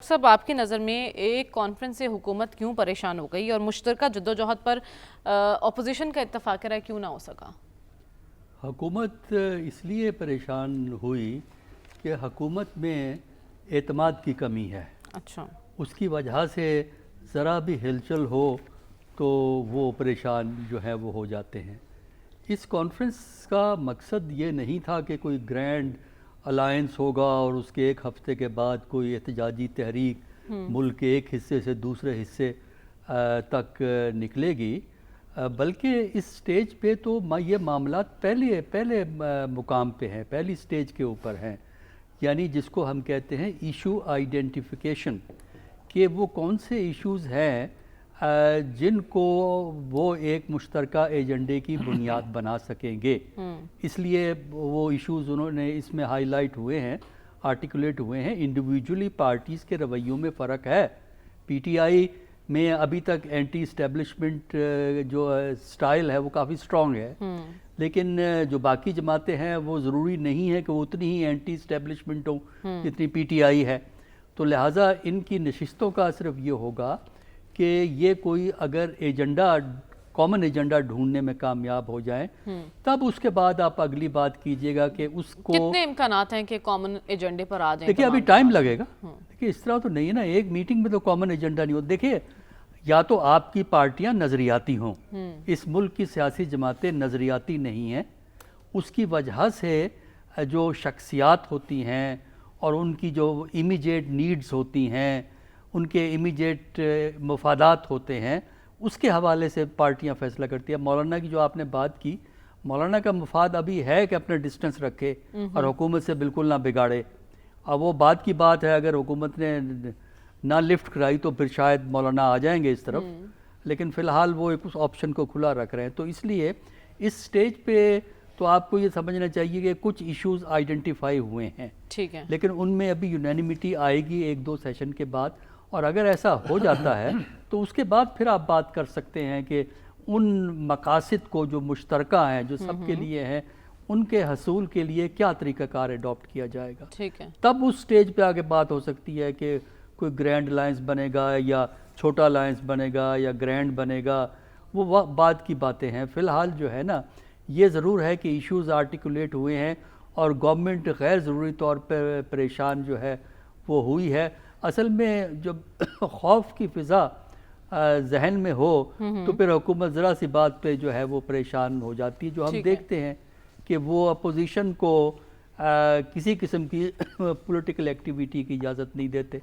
صاحب آپ کی نظر میں ایک کانفرنس سے حکومت کیوں پریشان ہو گئی اور مشترکہ جدوجہد پر اپوزیشن کا اتفاق رائے کیوں نہ ہو سکا؟ حکومت اس لیے پریشان ہوئی کہ حکومت میں اعتماد کی کمی ہے۔ اچھا، اس کی وجہ سے ذرا بھی ہلچل ہو تو وہ پریشان جو ہے وہ ہو جاتے ہیں۔ اس کانفرنس کا مقصد یہ نہیں تھا کہ کوئی گرینڈ الائنس ہوگا اور اس کے ایک ہفتے کے بعد کوئی احتجاجی تحریک ملک کے ایک حصے سے دوسرے حصے تک نکلے گی، بلکہ اس سٹیج پہ تو یہ معاملات پہلے مقام پہ ہیں، پہلی سٹیج کے اوپر ہیں، یعنی جس کو ہم کہتے ہیں ایشو آئیڈینٹیفیکیشن، کہ وہ کون سے ایشوز ہیں جن کو وہ ایک مشترکہ ایجنڈے کی بنیاد بنا سکیں گے۔ اس لیے وہ ایشوز انہوں نے اس میں ہائی لائٹ ہوئے ہیں، آرٹیکولیٹ ہوئے ہیں۔ انڈیویجولی پارٹیز کے رویوں میں فرق ہے۔ پی ٹی آئی میں ابھی تک اینٹی اسٹیبلشمنٹ جو سٹائل ہے وہ کافی سٹرونگ ہے، لیکن جو باقی جماعتیں ہیں وہ ضروری نہیں ہے کہ وہ اتنی ہی اینٹی اسٹیبلشمنٹ ہوں جتنی پی ٹی آئی ہے۔ تو لہٰذا ان کی نشستوں کا صرف یہ ہوگا کہ یہ کوئی اگر ایجنڈا کامن ایجنڈا ڈھونڈنے میں کامیاب ہو جائیں تب اس کے بعد آپ اگلی بات کیجئے گا کہ اس کو کتنے امکانات ہیں کہ کامن ایجنڈے پر آ جائیں؟ دیکھیں ابھی ٹائم لگے گا، دیکھیں اس طرح تو نہیں ہے نا، ایک میٹنگ میں تو کامن ایجنڈا نہیں ہو۔ دیکھیں یا تو آپ کی پارٹیاں نظریاتی ہوں، اس ملک کی سیاسی جماعتیں نظریاتی نہیں ہیں، اس کی وجہ سے جو شخصیات ہوتی ہیں اور ان کی جو امیجیٹ نیڈز ہوتی ہیں، ان کے امیجیٹ مفادات ہوتے ہیں، اس کے حوالے سے پارٹیاں فیصلہ کرتی ہیں۔ مولانا کی جو آپ نے بات کی، مولانا کا مفاد ابھی ہے کہ اپنے ڈسٹنس رکھے اور حکومت سے بالکل نہ بگاڑے۔ اب وہ بات کی بات ہے، اگر حکومت نے نہ لفٹ کرائی تو پھر شاید مولانا آ جائیں گے اس طرف، لیکن فی الحال وہ ایک اس آپشن کو کھلا رکھ رہے ہیں۔ تو اس لیے اس سٹیج پہ تو آپ کو یہ سمجھنا چاہیے کہ کچھ ایشوز آئیڈینٹیفائی ہوئے ہیں، ٹھیک ہے، لیکن ان میں ابھی یونینیمیٹی آئے گی ایک دو سیشن کے بعد، اور اگر ایسا ہو جاتا ہے تو اس کے بعد پھر آپ بات کر سکتے ہیں کہ ان مقاصد کو جو مشترکہ ہیں، جو سب کے لیے ہیں، ان کے حصول کے لیے کیا طریقہ کار اڈاپٹ کیا جائے گا۔ ٹھیک ہے، تب اس سٹیج پہ آگے بات ہو سکتی ہے کہ کوئی گرینڈ الائنس بنے گا یا چھوٹا الائنس بنے گا یا گرینڈ بنے گا، وہ بعد کی باتیں ہیں۔ فی الحال جو ہے نا، یہ ضرور ہے کہ ایشوز آرٹیکولیٹ ہوئے ہیں اور گورنمنٹ غیر ضروری طور پہ پریشان جو ہے وہ ہوئی ہے۔ اصل میں جب خوف کی فضا ذہن میں ہو تو پھر حکومت ذرا سی بات پہ جو ہے وہ پریشان ہو جاتی ہے، جو ہم دیکھتے ہیں کہ وہ اپوزیشن کو کسی قسم کی پولیٹیکل ایکٹیویٹی کی اجازت نہیں دیتے۔